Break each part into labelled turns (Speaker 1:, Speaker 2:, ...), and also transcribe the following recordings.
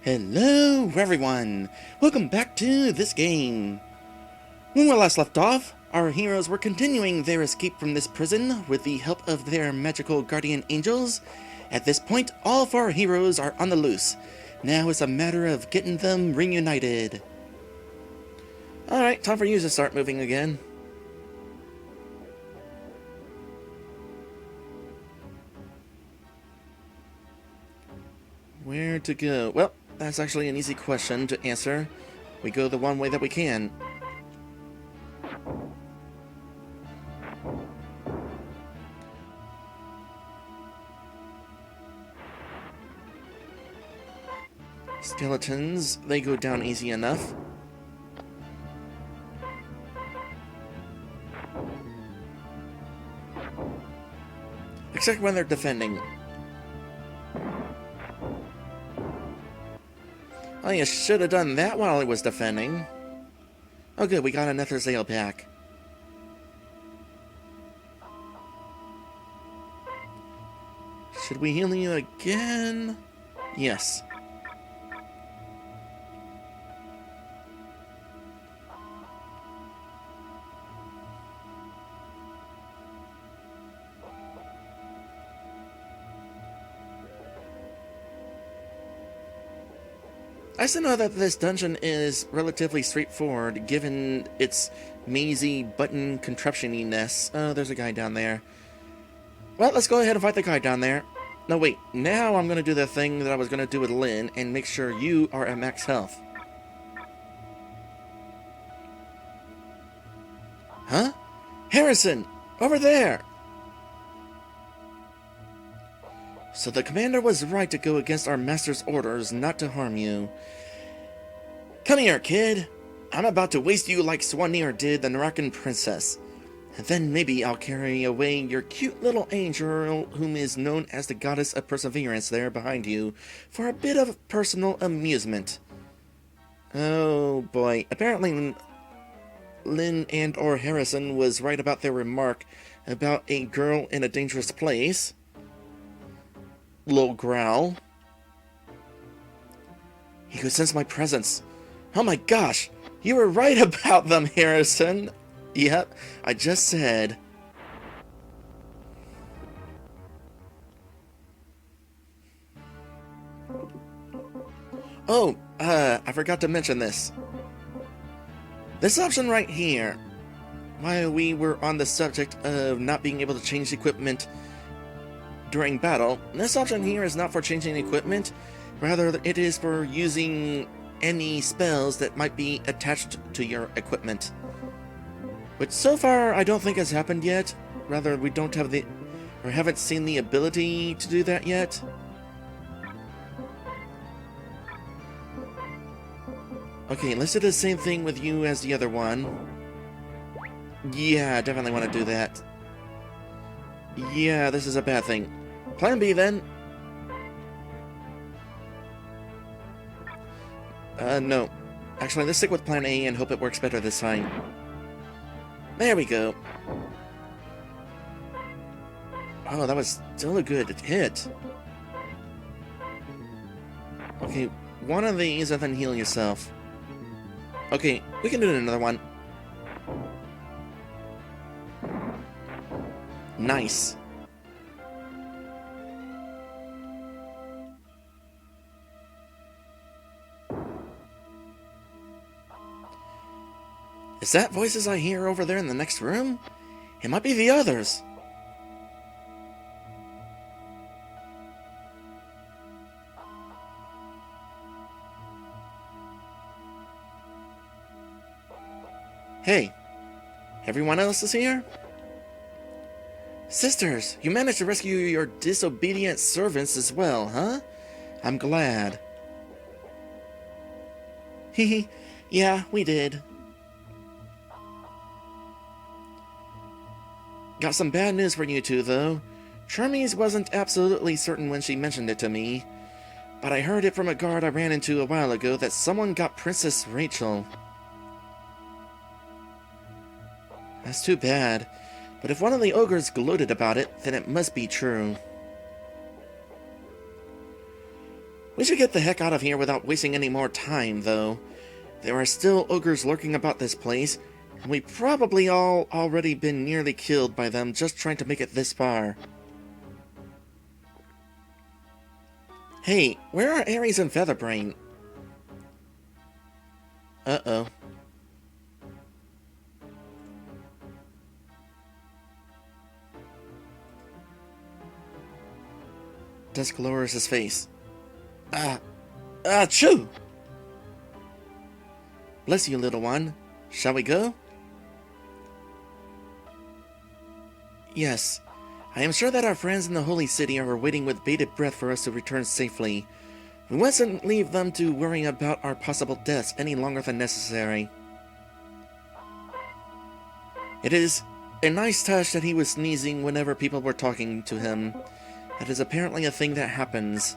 Speaker 1: Hello everyone! Welcome back to this game. When we last left off, our heroes were continuing their escape from this prison with the help of their magical guardian angels. At this point, all of our heroes are on the loose. Now it's a matter of getting them reunited. Alright, time for you to start moving again. Where to go? Well, that's actually an easy question to answer. We go the one way that we can. Skeletons, they go down easy enough. Except when they're defending. Oh, you should have done that while he was defending. Oh good, we got another Zale back. Should we heal you again? Yes. I still know that this dungeon is relatively straightforward, given its mazy button contraption-iness. Oh, there's a guy down there. Well, let's go ahead and fight the guy down there. No, wait. Now I'm going to do the thing that I was going to do with Lynn and make sure you are at max health. Huh? Harrison! Over there! So the commander was right to go against our master's orders not to harm you. Come here, kid. I'm about to waste you like Swanir did the Narakan princess. And then maybe I'll carry away your cute little angel, whom is known as the goddess of perseverance there behind you, for a bit of personal amusement. Oh boy, apparently Lynn and or Harrison was right about their remark about a girl in a dangerous place. Low growl. He could sense my presence. Oh my gosh! You were right about them, Harrison! Yep, I just said. Oh, I forgot to mention this. This option right here, while we were on the subject of not being able to change equipment during battle, this option here is not for changing equipment, rather it is for using any spells that might be attached to your equipment. Which so far I don't think has happened yet, rather we don't have the, or haven't seen the ability to do that yet. Okay, let's do the same thing with you as the other one. Yeah, definitely want to do that. Yeah, this is a bad thing. Plan B, then. No. Actually, let's stick with Plan A and hope it works better this time. There we go. Oh, that was still a good hit. Okay, one of these and then heal yourself. Okay, we can do another one. Nice. Is that voices I hear over there in the next room? It might be the others. Hey, everyone else is here? Sisters, you managed to rescue your disobedient servants as well, huh? I'm glad. Hehe, yeah, we did. Got some bad news for you two, though. Charmies wasn't absolutely certain when she mentioned it to me, but I heard it from a guard I ran into a while ago that someone got Princess Rachel. That's too bad, but if one of the ogres gloated about it, then it must be true. We should get the heck out of here without wasting any more time, though. There are still ogres lurking about this place, and we've probably all already been nearly killed by them just trying to make it this far. Hey, where are Ares and Featherbrain? Uh-oh. Dusk lowers his face. Achoo! Bless you, little one. Shall we go? Yes. I am sure that our friends in the Holy City are waiting with bated breath for us to return safely. We mustn't leave them to worrying about our possible deaths any longer than necessary. It is a nice touch that he was sneezing whenever people were talking to him. That is apparently a thing that happens.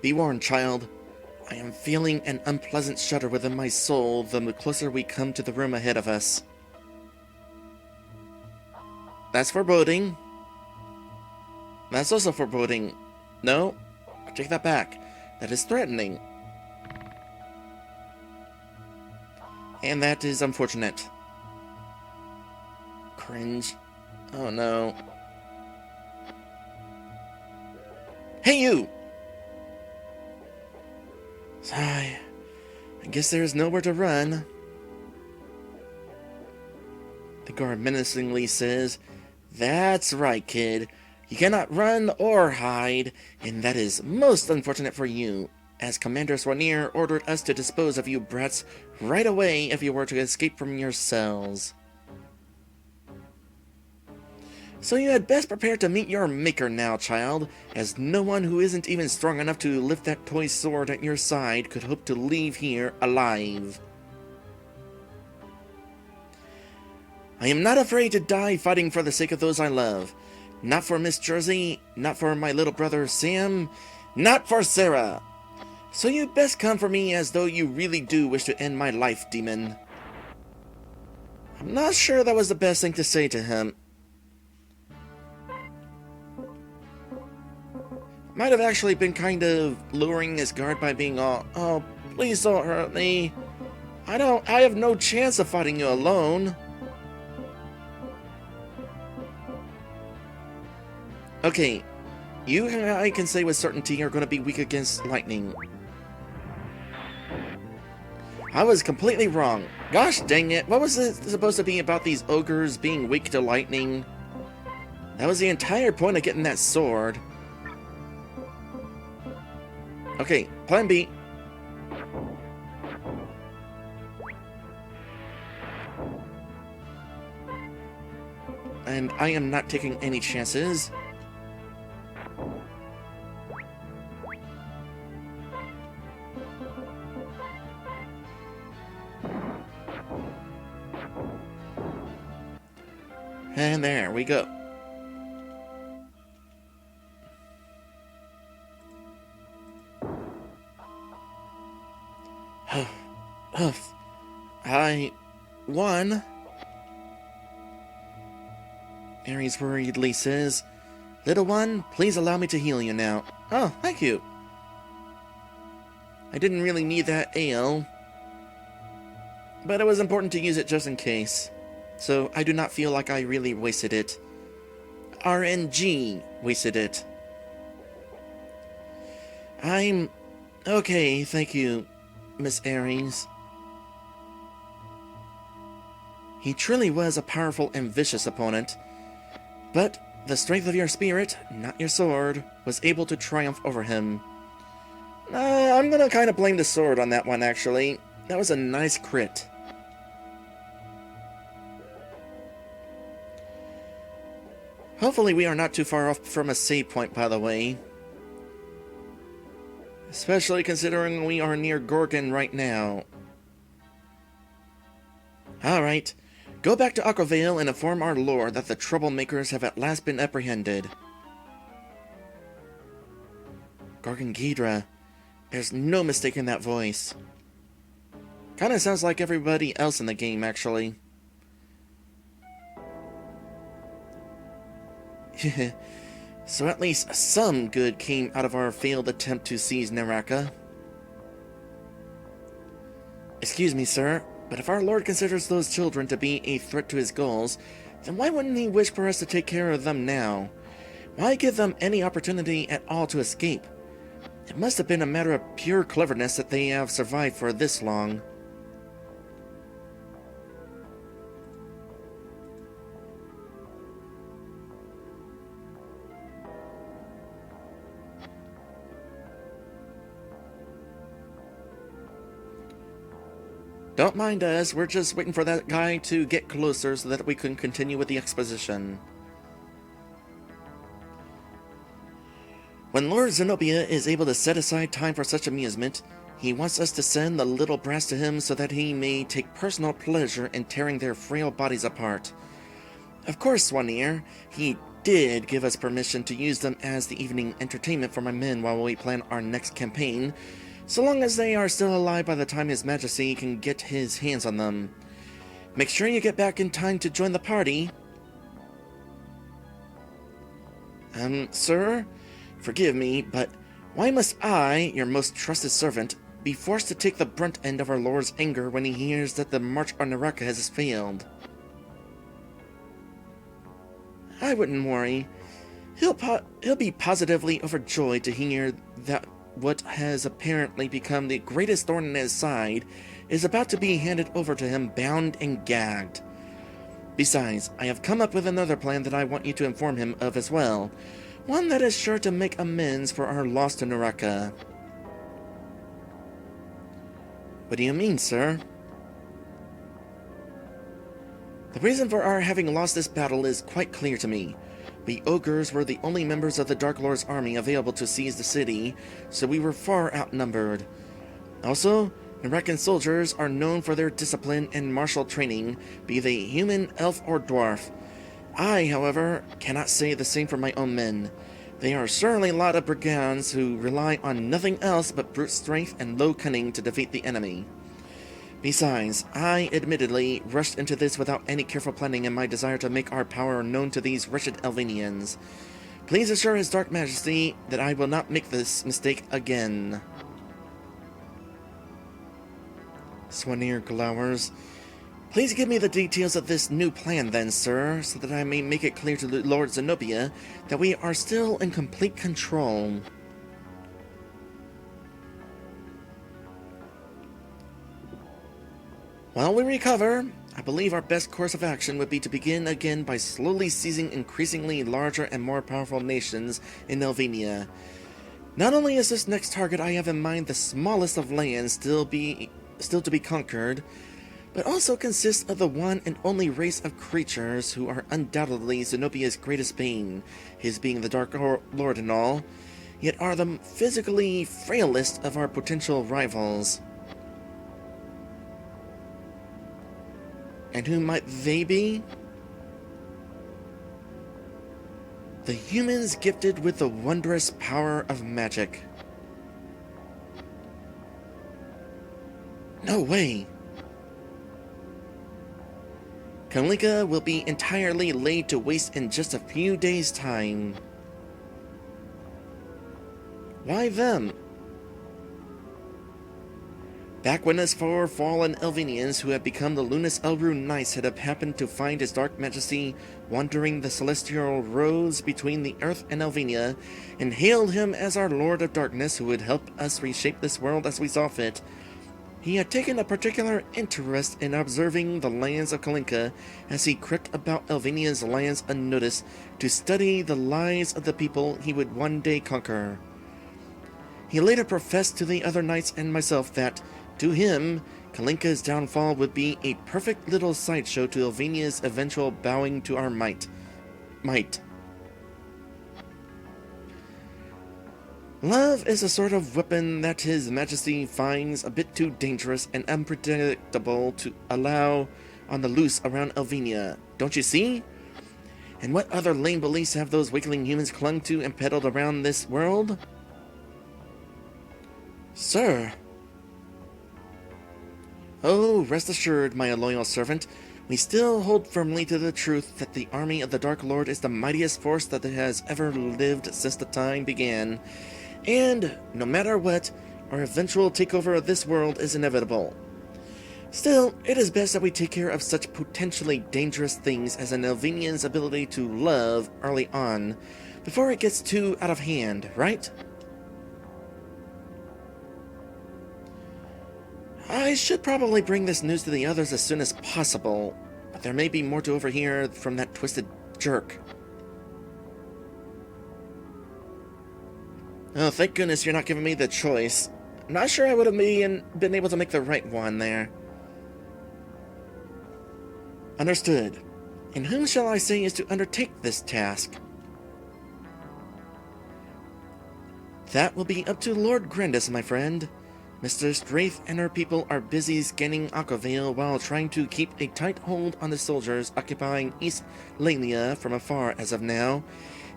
Speaker 1: Be warned, child. I am feeling an unpleasant shudder within my soul the closer we come to the room ahead of us. That's foreboding. That's also foreboding. No, I take that back. That is threatening. And that is unfortunate. Cringe. Oh no. Hey you! Sigh. I guess there is nowhere to run. The guard menacingly says, "That's right, kid. You cannot run or hide, and that is most unfortunate for you, as Commander Swanir ordered us to dispose of you brats right away if you were to escape from your cells. So you had best prepare to meet your maker now, child, as no one who isn't even strong enough to lift that toy sword at your side could hope to leave here alive. I am not afraid to die fighting for the sake of those I love. Not for Miss Jersey, not for my little brother Sam, not for Sarah. So you best come for me as though you really do wish to end my life, demon." I'm not sure that was the best thing to say to him. Might have actually been kind of lowering his guard by being all, "Oh, please don't hurt me. I have no chance of fighting you alone." Okay, you and I can say with certainty are going to be weak against lightning. I was completely wrong. Gosh dang it, what was it supposed to be about these ogres being weak to lightning? That was the entire point of getting that sword. Okay, plan B. And I am not taking any chances. And there we go. I won. Ares worriedly says, "Little one, please allow me to heal you now." Oh, thank you. I didn't really need that ale, but it was important to use it just in case. So I do not feel like I really wasted it. RNG wasted it. I'm okay, thank you, Miss Ares. He truly was a powerful and vicious opponent, but the strength of your spirit, not your sword, was able to triumph over him. I'm gonna kind of blame the sword on that one, actually. That was a nice crit. Hopefully we are not too far off from a save point, by the way. Especially considering we are near Gorgan right now. Alright, go back to Aquavale and inform our lord that the troublemakers have at last been apprehended. Gorgan Ghidra. There's no mistaking that voice. Kinda sounds like everybody else in the game, actually. So at least some good came out of our failed attempt to seize Naraka. Excuse me, sir, but if our lord considers those children to be a threat to his goals, then why wouldn't he wish for us to take care of them now? Why give them any opportunity at all to escape? It must have been a matter of pure cleverness that they have survived for this long. Don't mind us, we're just waiting for that guy to get closer so that we can continue with the exposition. When Lord Zenobia is able to set aside time for such amusement, he wants us to send the little brats to him so that he may take personal pleasure in tearing their frail bodies apart. Of course, Swanir, he did give us permission to use them as the evening entertainment for my men while we plan our next campaign, so long as they are still alive by the time His Majesty can get his hands on them. Make sure you get back in time to join the party. Sir? Forgive me, but why must I, your most trusted servant, be forced to take the brunt end of our lord's anger when he hears that the march on Naraka has failed? I wouldn't worry. He'll be positively overjoyed to hear that what has apparently become the greatest thorn in his side is about to be handed over to him bound and gagged. Besides, I have come up with another plan that I want you to inform him of as well. One that is sure to make amends for our loss to Naraka. What do you mean, sir? The reason for our having lost this battle is quite clear to me. We ogres were the only members of the Dark Lord's army available to seize the city, so we were far outnumbered. Also, Narakan soldiers are known for their discipline and martial training, be they human, elf, or dwarf. I, however, cannot say the same for my own men. They are certainly a lot of brigands who rely on nothing else but brute strength and low cunning to defeat the enemy. Besides, I admittedly rushed into this without any careful planning in my desire to make our power known to these wretched Elvenians. Please assure His Dark Majesty that I will not make this mistake again. Swanir glowers. Please give me the details of this new plan then, sir, so that I may make it clear to Lord Zenobia that we are still in complete control. While we recover, I believe our best course of action would be to begin again by slowly seizing increasingly larger and more powerful nations in Elvenia. Not only is this next target I have in mind the smallest of lands still to be conquered, but also consists of the one and only race of creatures who are undoubtedly Zenobia's greatest bane, his being the Dark Lord and all, yet are the physically frailest of our potential rivals. And who might they be? The humans gifted with the wondrous power of magic. No way! Kalinka will be entirely laid to waste in just a few days' time. Why them? Back when us four fallen Elvenians who had become the Lunas Elru Knights had happened to find His Dark Majesty wandering the celestial roads between the Earth and Elvenia, and hailed him as our Lord of Darkness who would help us reshape this world as we saw fit, he had taken a particular interest in observing the lands of Kalinka as he crept about Elvenia's lands unnoticed to study the lives of the people he would one day conquer. He later professed to the other knights and myself that, to him, Kalinka's downfall would be a perfect little sideshow to Elvenia's eventual bowing to our might. Love is a sort of weapon that His Majesty finds a bit too dangerous and unpredictable to allow on the loose around Elvenia, don't you see? And what other lame beliefs have those weakling humans clung to and peddled around this world? Sir. Oh, rest assured, my loyal servant, We still hold firmly to the truth that the army of the Dark Lord is the mightiest force that has ever lived since the time began, and, no matter what, our eventual takeover of this world is inevitable. Still, it is best that we take care of such potentially dangerous things as an Elvenian's ability to love early on, before it gets too out of hand, right? I should probably bring this news to the others as soon as possible, but there may be more to overhear from that twisted jerk. Oh, thank goodness you're not giving me the choice. I'm not sure I would have been able to make the right one there. Understood. And whom shall I say is to undertake this task? That will be up to Lord Grandis, my friend. Mr. Straith and her people are busy scanning Aquavale while trying to keep a tight hold on the soldiers occupying East Lalia from afar as of now,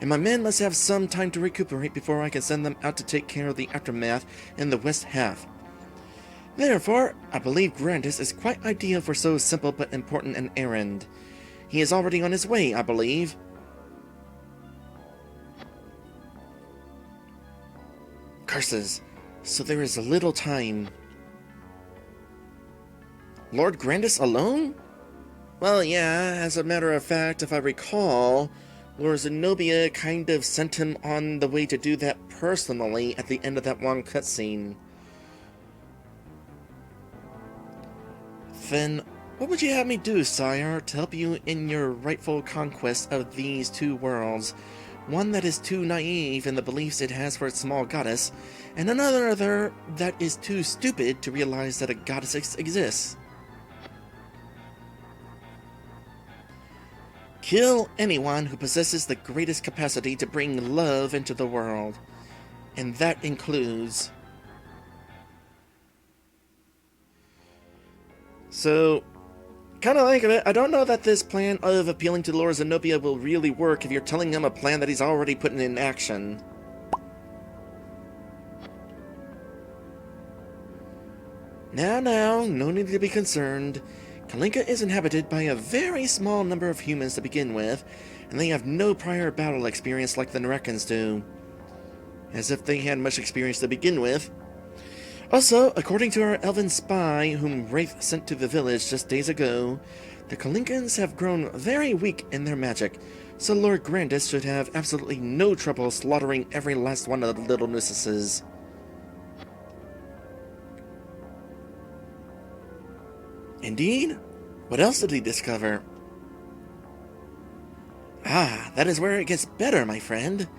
Speaker 1: and my men must have some time to recuperate before I can send them out to take care of the aftermath in the west half. Therefore, I believe Grandis is quite ideal for so simple but important an errand. He is already on his way, I believe. Curses. So there is little time. Lord Grandis alone? Well, yeah, as a matter of fact, if I recall, Lord Zenobia kind of sent him on the way to do that personally at the end of that one cutscene. Then, what would you have me do, sire, to help you in your rightful conquest of these two worlds? One that is too naive in the beliefs it has for its small goddess, and another that is too stupid to realize that a goddess exists. Kill anyone who possesses the greatest capacity to bring love into the world. And that includes... So, kind of think of it, I don't know that this plan of appealing to Lord Zenobia will really work if you're telling him a plan that he's already putting in action. Now, no need to be concerned. Kalinka is inhabited by a very small number of humans to begin with, and they have no prior battle experience like the Narekans do. As if they had much experience to begin with. Also, according to our elven spy, whom Wraith sent to the village just days ago, the Kalinkans have grown very weak in their magic, so Lord Grandis should have absolutely no trouble slaughtering every last one of the little nuisances. Indeed? What else did he discover? Ah, that is where it gets better, my friend.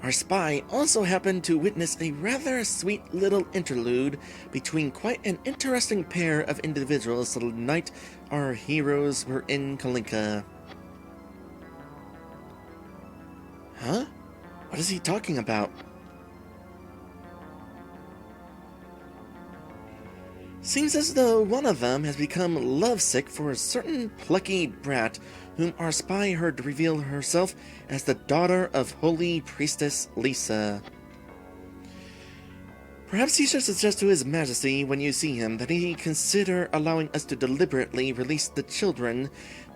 Speaker 1: Our spy also happened to witness a rather sweet little interlude between quite an interesting pair of individuals the night our heroes were in Kalinka. Huh? What is he talking about? Seems as though one of them has become lovesick for a certain plucky brat whom our spy heard reveal herself as the daughter of Holy Priestess Lisa. Perhaps you should suggest to His Majesty when you see him that he consider allowing us to deliberately release the children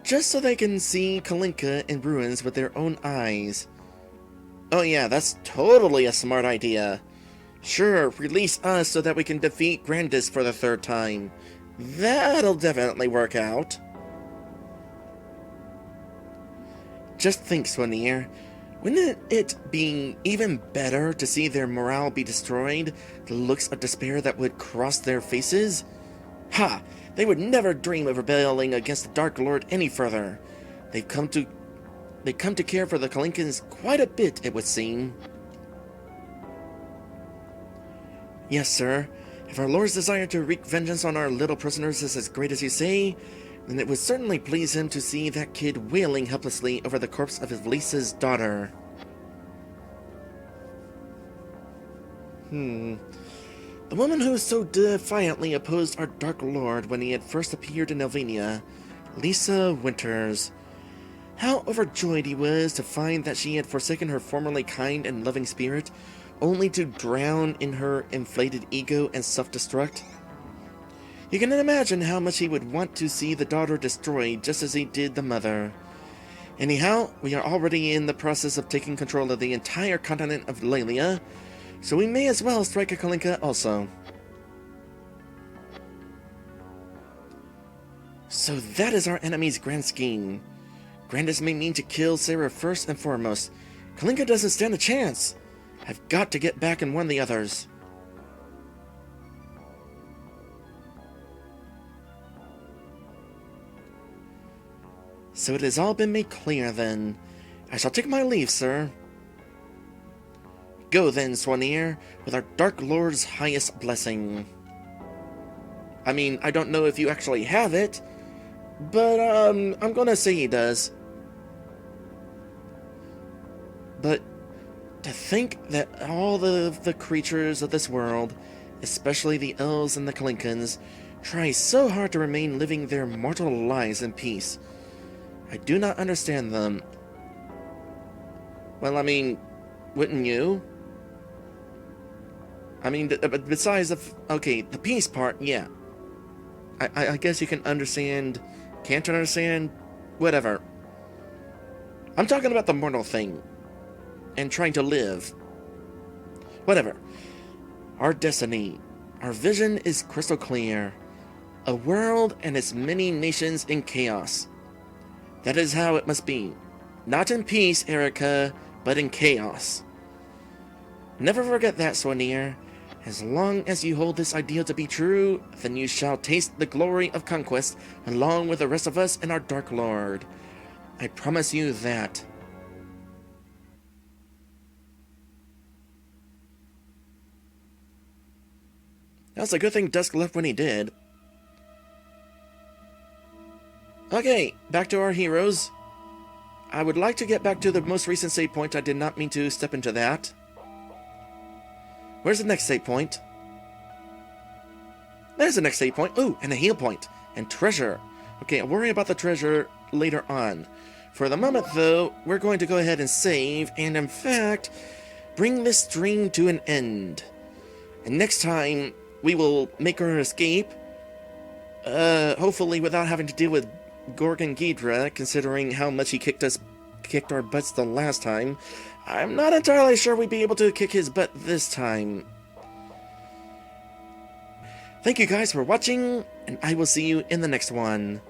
Speaker 1: just so they can see Kalinka in ruins with their own eyes. Oh yeah, that's totally a smart idea. Sure, release us so that we can defeat Grandis for the third time. That'll definitely work out. Just think, Swanir, wouldn't it be even better to see their morale be destroyed, the looks of despair that would cross their faces? Ha! They would never dream of rebelling against the Dark Lord any further. They've come to care for the Kalinkans quite a bit, it would seem. Yes, sir. If our lord's desire to wreak vengeance on our little prisoners is as great as you say, then it would certainly please him to see that kid wailing helplessly over the corpse of his Lisa's daughter. The woman who so defiantly opposed our Dark Lord when he had first appeared in Elvenia, Lisa Winters. How overjoyed he was to find that she had forsaken her formerly kind and loving spirit, only to drown in her inflated ego and self-destruct. You can imagine how much he would want to see the daughter destroyed just as he did the mother. Anyhow, we are already in the process of taking control of the entire continent of Laelia, so we may as well strike a Kalinka also. So that is our enemy's grand scheme. Grandis may mean to kill Sarah first and foremost. Kalinka doesn't stand a chance. I've got to get back and warn the others. So it has all been made clear, then. I shall take my leave, sir. Go then, Swanir, with our Dark Lord's highest blessing. I mean, I don't know if you actually have it, but, I'm gonna say he does. But to think that all the creatures of this world, especially the elves and the Kalinkans, try so hard to remain living their mortal lives in peace. I do not understand them. Well, I mean, wouldn't you? I mean, besides the peace part, yeah. I guess you can understand, can't understand, whatever. I'm talking about the mortal thing, and trying to live. Whatever. Our destiny, our vision is crystal clear. A world and its many nations in chaos. That is how it must be. Not in peace, Erica, but in chaos. Never forget that, Swanir. As long as you hold this ideal to be true, then you shall taste the glory of conquest, along with the rest of us and our Dark Lord. I promise you that. That's a good thing Dusk left when he did. Okay, back to our heroes. I would like to get back to the most recent save point. I did not mean to step into that. Where's the next save point? There's the next save point. Ooh, and a heal point. And treasure. Okay, I'll worry about the treasure later on. For the moment, though, we're going to go ahead and save, and in fact, bring this stream to an end. And next time, we will make our escape. Hopefully without having to deal with Gorgan Ghidra, considering how much he kicked our butts the last time. I'm not entirely sure we'd be able to kick his butt this time. Thank you guys for watching, and I will see you in the next one.